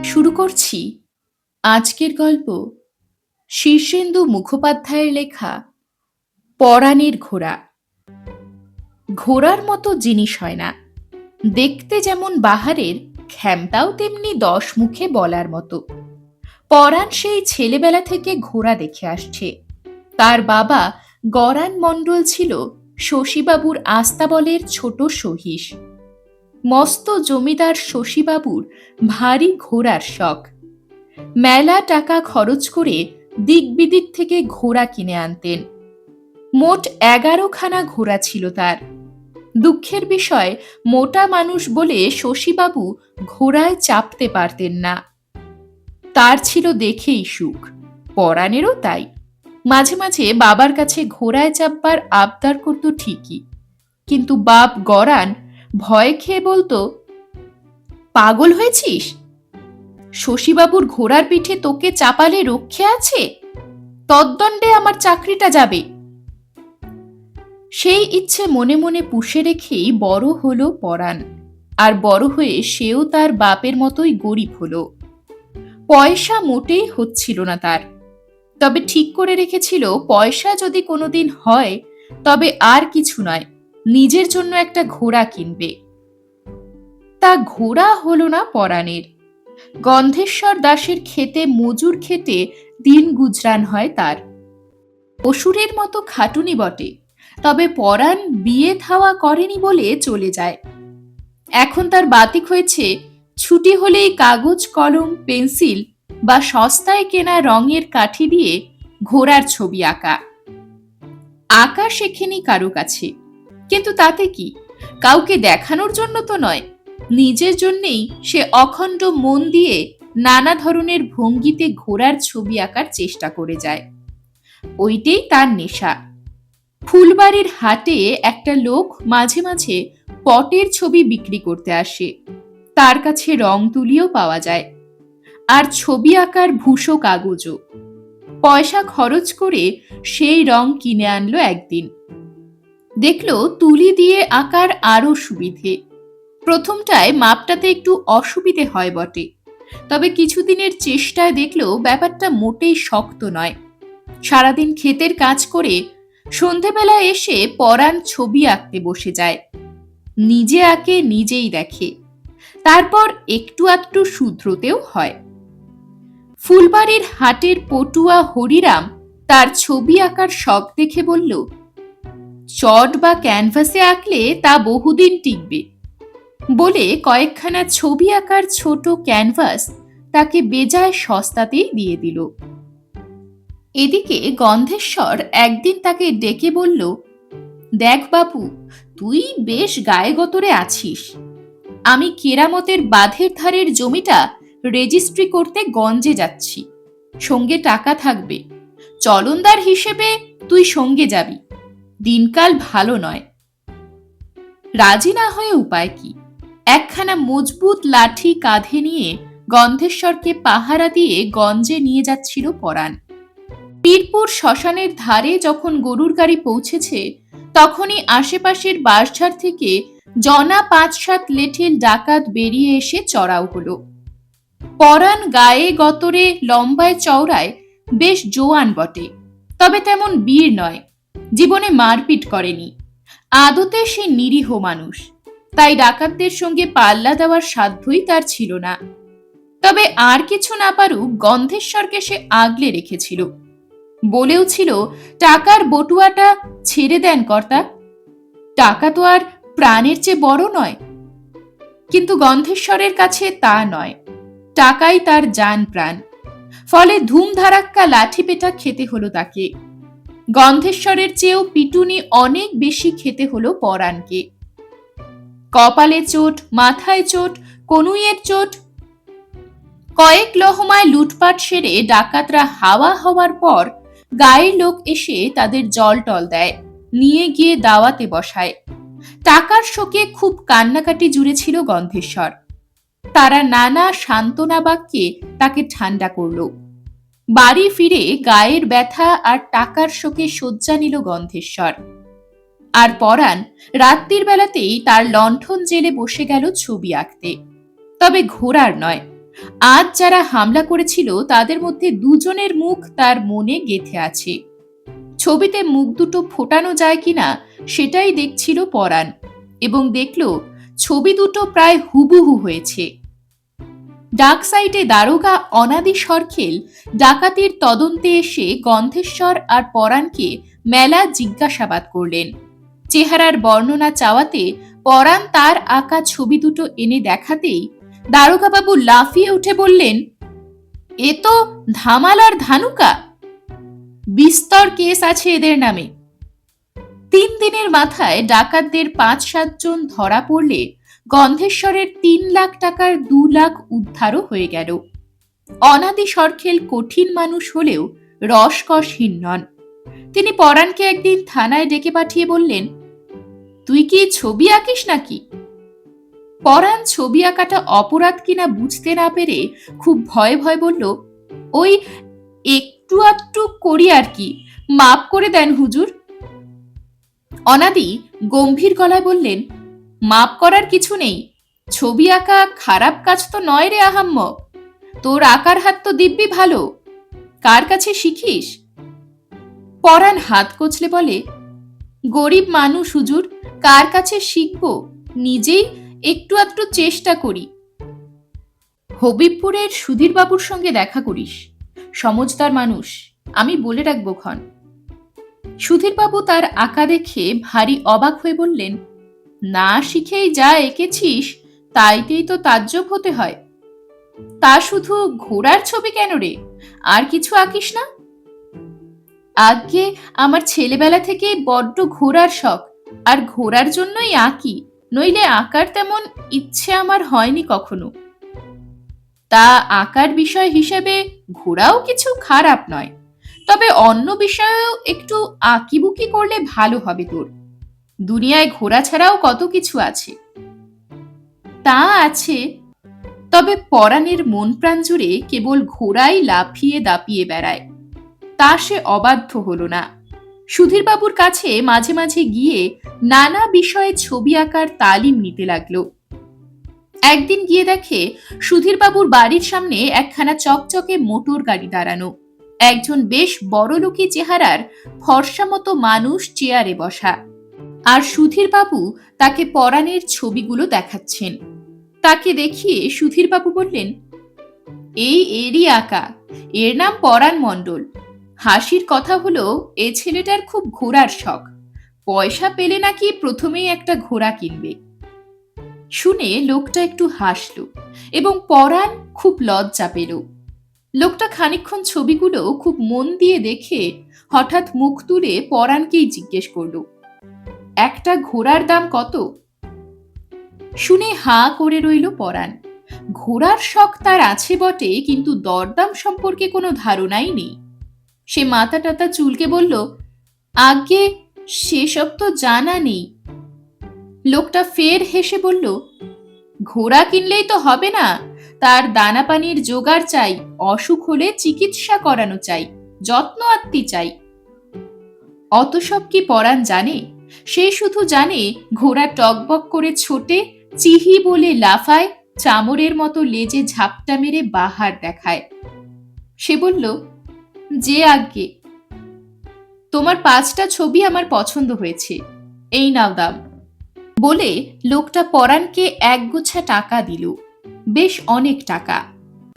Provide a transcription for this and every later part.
শুরু করছি আজকের গল্প শীর্ষেন্দু মুখোপাধ্যায়ের লেখা পরাণের ঘোড়া। ঘোড়ার মতো জিনিস হয় না, দেখতে যেমন বাহারের, ক্ষমতাও তেমনি 10 মুখে বলার মতো। পরাণ সেই ছেলেবেলা থেকে ঘোড়া দেখে আসছে। তার বাবা গরান মণ্ডল ছিল শশীবাবুর আস্তাবলের ছোট সহিস। মস্ত জমিদার শশীবাবুর ভারী ঘোড়ার শখ। মেলা টাকা খরচ করে দিক বিদিক থেকে ঘোড়া কিনে আনতেন। মোট 11খানা ঘোড়া ছিল তার। দুঃখের বিষয়, মোটা মানুষ বলে শশীবাবু ঘোড়ায় চাপতে পারতেন না। তার ছিল দেখেই সুখ, পরাণেরও তাই। মাঝে মাঝে বাবার কাছে ঘোড়ায় চাপবার আবদার করত ঠিকই, কিন্তু বাপ গরান ভয় খেয়ে বলতো, পাগল হয়েছিস? শশীবাবুর ঘোড়ার পিঠে তোকে চাপালে রক্ষে আছে? তদ্দণ্ডে আমার চাকরিটা যাবে। সেই ইচ্ছে মনে মনে পুষে রেখেই বড় হলো পরাণ। আর বড় হয়ে সেও তার বাপের মতোই গরিব হলো। পয়সা মোটেই হচ্ছিল না তার, তবে ঠিক করে রেখেছিল পয়সা যদি কোনোদিন হয় তবে আর কিছু নয়, নিজের জন্য একটা ঘোড়া কিনবে। তা ঘোড়া হলো না পরাণের। গন্ধেশ্বর দাসের ক্ষেতে মজুর খেটে দিন গুজরান হয় তার। অসুরের মতো খাটুনি বটে, তবে পরাণ বিয়ে থাওয়া করেনি বলে চলে যায়। এখন তার বাতিক হয়েছে ছুটি হলেই কাগজ কলম পেন্সিল বা সস্তায় কেনা রঙের কাঠি দিয়ে ঘোড়ার ছবি আঁকা। আঁকা শেখেনি কারো কাছে, কিন্তু তাতে কি, কাউকে দেখানোর জন্য তো নয়, নিজের জন্যেই সে অখণ্ড মন দিয়ে নানা ধরনের ভঙ্গিতে ঘোড়ার ছবি আঁকার চেষ্টা করে যায়। ওইটাই তার নেশা। ফুলবাড়ির হাটে একটা লোক মাঝে মাঝে পটের ছবি বিক্রি করতে আসে। তার কাছে রং তুলিও পাওয়া যায়, আর ছবি আঁকার ভূষো কাগজও। পয়সা খরচ করে সেই রং কিনে আনলো একদিন। দেখলো তুলি দিয়ে আঁকার আরো সুবিধে। প্রথমটায় মাপটাতে একটু অসুবিধে হয় বটে, তবে কিছুদিনের চেষ্টায় দেখলো ব্যাপারটা মোটেই শক্ত নয়। সারাদিন ক্ষেতের কাজ করে সন্ধেবেলা এসে পরাণ ছবি আঁকতে বসে যায়। নিজে আঁকে, নিজেই দেখে, তারপর একটু আধটু শুধরোতেও হয়। ফুলবাড়ির হাটের পটুয়া হরিরাম তার ছবি আঁকার শখ দেখে বলল, চট বা ক্যানভাসে আঁকলে তা বহুদিন টিকবে, বলে কয়েকখানা ছবি আঁকার ছোট ক্যানভাস তাকে বেজায় সস্তাতেই দিয়ে দিল। এদিকে গন্ধেশ্বর একদিন তাকে ডেকে বলল, দেখ বাপু, তুই বেশ গায়ে গতরে আছিস। আমি কেরামতের বাঁধের ধারের জমিটা রেজিস্ট্রি করতে গঞ্জে যাচ্ছি, সঙ্গে টাকা থাকবে। চলনদার হিসেবে তুই সঙ্গে যাবি, দিনকাল ভালো নয়। রাজি না হয়ে উপায় কি? একখানা মজবুত লাঠি কাঁধে নিয়ে গন্ধেশ্বরকে পাহারা দিয়ে গঞ্জে নিয়ে যাচ্ছিল পরাণ। পীরপুর শ্মশানের ধারে যখন গরুর গাড়ি পৌঁছেছে, তখনই আশেপাশের বাঁশঝাড় থেকে জনা 5-7 লেঠেল ডাকাত বেরিয়ে এসে চড়াও হলো। পরাণ গায়ে গতরে লম্বায় চওড়ায় বেশ জোয়ান বটে, তবে তেমন বীর নয়। জীবনে মারপিট করেনি, আদতে সে নিরীহ মানুষ, তাই ডাকাতদের সঙ্গে পাল্লা দেওয়ার সাধ্যই তার ছিল না। তবে আর কিছু না পারুক, গন্ধেশ্বরকে সে আগলে রেখেছিল। বলেও ছিল, টাকার বটুয়াটা ছেড়ে দেন কর্তা, টাকা তো আর প্রাণের চেয়ে বড় নয়। কিন্তু গন্ধেশ্বরের কাছে তা নয়, টাকাই তার জান প্রাণ। ফলে ধুমধারাক্কা লাঠি পেটা খেতে হলো তাকে। গন্ধেশ্বরের চেয়েও পিটুনি অনেক বেশি খেতে হলো পরাণকে। কপালে চোট, মাথায় চোট, কনুইয়ের চোট। কয়েক লহমায় লুটপাট সেরে ডাকাতরা হাওয়া হওয়ার পর গায়ের লোক এসে তাদের জল টল দেয়, নিয়ে গিয়ে দাওয়াতে বসায়। টাকার শোকে খুব কান্নাকাটি জুড়েছিল গন্ধেশ্বর। তারা নানা সান্ত্বনা বাক্যে তাকে ঠান্ডা করল। বাড়ি ফিরে গায়ের ব্যথা আর টাকার শোকে শয্যা নিল গন্ধেশ্বর। আর পরাণ রাত্রির বেলাতেই তার লণ্ঠন জেলে বসে গেল ছবি আঁকতে, তবে ঘোড়ার নয়, আজ যারা হামলা করেছিল তাদের মধ্যে দুজনের মুখ তার মনে গেঁথে আছে। ছবিতে মুখ দুটো ফোটানো যায় কিনা সেটাই দেখছিল পরাণ, এবং দেখল ছবি দুটো প্রায় হুবহু হয়েছে। ডাক সাইটে দারোগা অনাদি সরখেল ডাকাতির তদন্তে এসে গন্ধেশ্বর আর পরাণকে মেলা জিজ্ঞাসাবাদ করলেন। চেহারার বর্ণনা চাওয়াতে পরাণ তার আঁকা ছবি দুটো এনে দেখাতেই দারোগাবাবু লাফিয়ে উঠে বললেন, এ তো ধামাল আর ধানুকা, বিস্তর কেস আছে এদের নামে। 3 দিনের মাথায় ডাকাতদের 5-7 জন ধরা পড়লে গন্ধেশ্বরের 3 লাখ টাকার 2 লাখ উদ্ধারও হয়ে গেল। অনাদি সরখেল কঠিন মানুষ হলেও রসকসহীন নন। তিনি পরাণকে একদিন থানায় ডেকে পাঠিয়ে বললেন, তুই কি ছবি আঁকিস নাকি? পরাণ ছবি আঁকাটা অপরাধ কিনা বুঝতে না পেরে খুব ভয়ে ভয়ে বলল, ওই একটু আধটু করি আর কি, মাপ করে দেন হুজুর। অনাদি গম্ভীর গলায় বললেন, মাপ করার কিছু নেই, ছবি আঁকা খারাপ কাজ তো নয় রে আহাম্মক, তোর আঁকার হাত তো দিব্যি ভালো, কার কাছে শিখিস? পরাণ হাত কচলে বলে, গরিব মানুষ হুজুর, কার কাছে শিখব, নিজেই একটু আধটু চেষ্টা করি। হবিবপুরের সুধীর বাবুর সঙ্গে দেখা করিস, সমজদার মানুষ, আমি বলে রাখবো ক্ষণ। সুধীরবাবু তার আঁকা দেখে ভারী অবাক হয়ে বললেন, না শিখেই যা এঁকেছিস তাইতেই তো তাজ্জব হতে হয়। তা শুধু ঘোড়ার ছবি কেন রে, আর কিছু আঁকিস না? আগে আমার ছেলেবেলা থেকে বড্ড ঘোড়ার শখ, আর ঘোড়ার জন্যই আঁকি, নইলে আঁকার তেমন ইচ্ছে আমার হয়নি কখনো। তা আঁকার বিষয় হিসেবে ঘোড়াও কিছু খারাপ নয়, তবে অন্য বিষয়েও একটু আঁকিবুকি করলে ভালো হবে তোর। দুনিয়ায় ঘোড়া ছাড়াও কত কিছু আছে। তা আছে, তবে পরাণের মন প্রাণ জুড়ে কেবল ঘোড়াই লাফিয়ে দাপিয়ে বেড়ায়। তা সে অবাধ্য হল না। সুধীরবাবুর কাছে মাঝে মাঝে গিয়ে নানা বিষয়ে ছবি আঁকার তালিম নিতে লাগলো। একদিন গিয়ে দেখে সুধীরবাবুর বাড়ির সামনে একখানা চকচকে মোটর গাড়ি দাঁড়ানো। একজন বেশ বড়লোকি চেহারার ফর্সা মতো মানুষ চেয়ারে বসা, আর সুধীরবাবু তাকে পরাণের ছবিগুলো দেখাচ্ছেন। তাকে দেখিয়ে সুধীরবাবু বললেন, এই এরই আঁকা, এর নাম পরাণ মণ্ডল। হাসির কথা হলো এ ছেলেটার খুব ঘোড়ার শখ, পয়সা পেলে নাকি প্রথমেই একটা ঘোড়া কিনবে। শুনে লোকটা একটু হাসল এবং পরাণ খুব লজ্জা পেল। লোকটা খানিকক্ষণ ছবিগুলো খুব মন দিয়ে দেখে হঠাৎ মুখ তুলে পরাণকেই জিজ্ঞেস করল, একটা ঘোড়ার দাম কত? শুনে হাঁ করে রইল পরাণ। ঘোড়ার শখ তার আছে বটে, কিন্তু দরদাম সম্পর্কে কোনো ধারণাই নেই। সে মাথা টাথা চুলকে বলল, আগে সেসব তো জানা নেই। লোকটা ফের হেসে বলল, ঘোড়া কিনলেই তো হবে না, তার দানা পানির জোগাড় চাই, অসুখ হলে চিকিৎসা করানো চাই, যত্ন আত্মি চাই। অত সব কি পরাণ জানে? সে শুধু জানে ঘোড়া টকবক করে ছোটে, চিহি বলে লাফায়, চামড়ের মতো লেজে ঝাপটা মেরে বাহার দেখায়। সে বলল, যে আজ্ঞে, তোমার 5টা ছবি আমার পছন্দ হয়েছে, এই নাও দাম। বলে লোকটা পরাণকে একগোছা টাকা দিল, বেশ অনেক টাকা।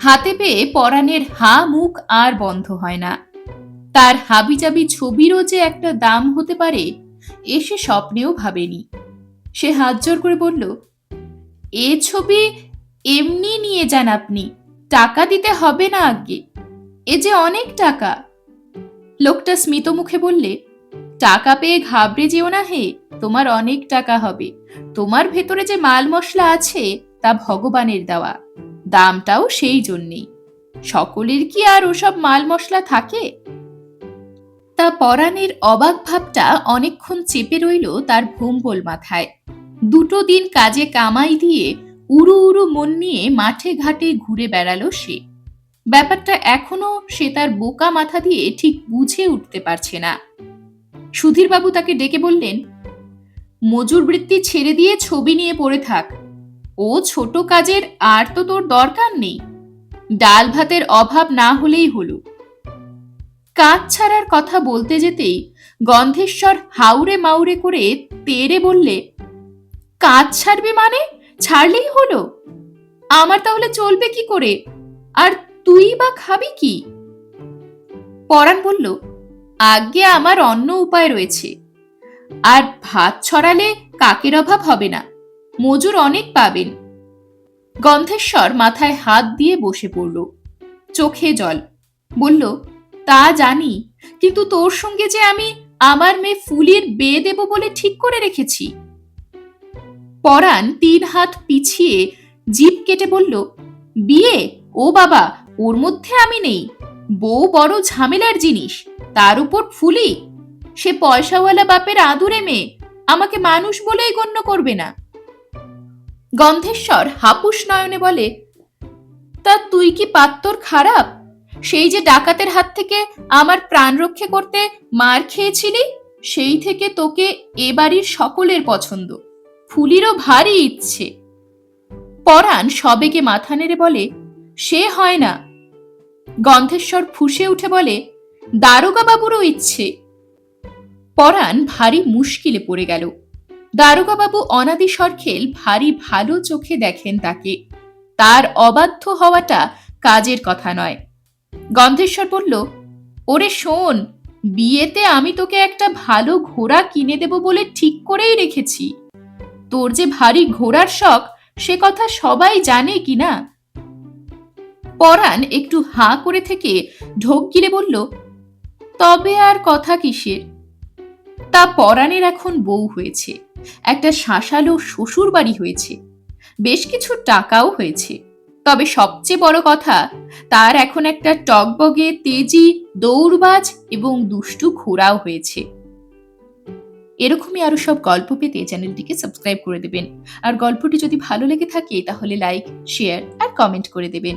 হাতে পেয়ে পরাণের হা মুখ আর বন্ধ হয় না। তার হাবিজাবি ছবিরও যে একটা দাম হতে পারে এ সে স্বপ্নেও ভাবেনি। সে হাত জোর করে বলল, এ ছবি এমনি নিয়ে যান আপনি, টাকা দিতে হবে না আজ্ঞে, এ যে অনেক টাকা। লোকটা স্মিত মুখে বললে, টাকা পেয়ে ঘাবড়ে যেও না হে, তোমার অনেক টাকা হবে। তোমার ভেতরে যে মাল মশলা আছে তা ভগবানের দেওয়া, দামটাও সেই জন্যেই। সকলের কি আর ওসব মাল মশলা থাকে? তা পরাণের অবাক ভাবটা অনেকক্ষণ চেপে রইল তার ভোম্বল মাথায়। 2 দিন কাজে কামাই দিয়ে উড়ু উড়ু মন নিয়ে মাঠে ঘাটে ঘুরে বেড়ালো সে। ব্যাপারটা এখনো সে তার বোকা মাথা দিয়ে ঠিক বুঝে উঠতে পারছে না। সুধীরবাবু তাকে ডেকে বললেন, মজুর বৃত্তি ছেড়ে দিয়ে ছবি নিয়ে পড়ে থাক, ও ছোট কাজের আর তো তোর দরকার নেই। ডাল ভাতের অভাব না হলেই হলো। কাজ ছাড়ার কথা বলতে যেতেই গন্ধেশ্বর হাউরে মাউরে করে তেড়ে বললে, কাজ ছাড়বে মানে? ছাড়লেই হলো? আমার তাহলে চলবে কি করে? আর তুই বা খাবি কি? পরাণ বলল, আজ্ঞে আমার অন্য উপায় রয়েছে। আর ভাত ছড়ালে কাকের অভাব হবে না, মজুর অনেক পাবেন। গন্ধেশ্বর মাথায় হাত দিয়ে বসে পড়ল, চোখে জল। বলল, তা জানি, কিন্তু তোর সঙ্গে যে আমি আমার মেয়ে ফুলির বিয়ে দেব বলে ঠিক করে রেখেছি। পরাণ 3 হাত পিছিয়ে জিভ কেটে বলল, বিয়ে? ও বাবা, ওর মধ্যে আমি নেই। বউ বড় ঝামেলার জিনিস, তার উপর ফুলি। সে পয়সাওয়ালা বাপের আদুরে মেয়ে, আমাকে মানুষ বলেই গণ্য করবে না। গন্ধেশ্বর হাপুস নয়নে বলে, তা তুই কি পাত্তর খারাপ? সেই যে ডাকাতের হাত থেকে আমার প্রাণ রক্ষে করতে মার খেয়েছিলি, সেই থেকে তোকে এ বাড়ির সকলের পছন্দ। ফুলিরও ভারী ইচ্ছে। পরাণ সবেগে মাথা নেড়ে বলে, সে হয় না। গন্ধেশ্বর ফুঁসে উঠে বলে, দারোগা বাবুরও ইচ্ছে। পরাণ ভারী মুশকিলে পড়ে গেল। দারোগা বাবু অনাদি সরখেল ভারী ভালো চোখে দেখেন তাকে। তার অবাধ্য হওয়াটা কাজের কথা নয়। গন্ধেশ্বর বলল, ওরে শোন, বিয়েতে আমি তোকে একটা ভালো ঘোড়া কিনে দেব বলে ঠিক করেই রেখেছি। তোর যে ভারী ঘোড়ার শখ, সে কথা সবাই জানে কি না? পরাণ একটু হাঁ করে থেকে ঢোক গিলে বলল, তবে আর কথা কিসের? তা পরাণের এখন বউ হয়েছে, একটা শাসালো শ্বশুর বাড়ি হয়েছে, বেশ কিছু টাকাও হয়েছে। তবে সবচেয়ে বড় কথা, তার এখন একটা টগবগে তেজি দৌড়বাজ এবং দুষ্টু ঘোড়াও হয়েছে। এরকমই আরো সব গল্প পেতে চ্যানেলটিকে সাবস্ক্রাইব করে দেবেন। আর গল্পটি যদি ভালো লেগে থাকে তাহলে লাইক, শেয়ার আর কমেন্ট করে দেবেন।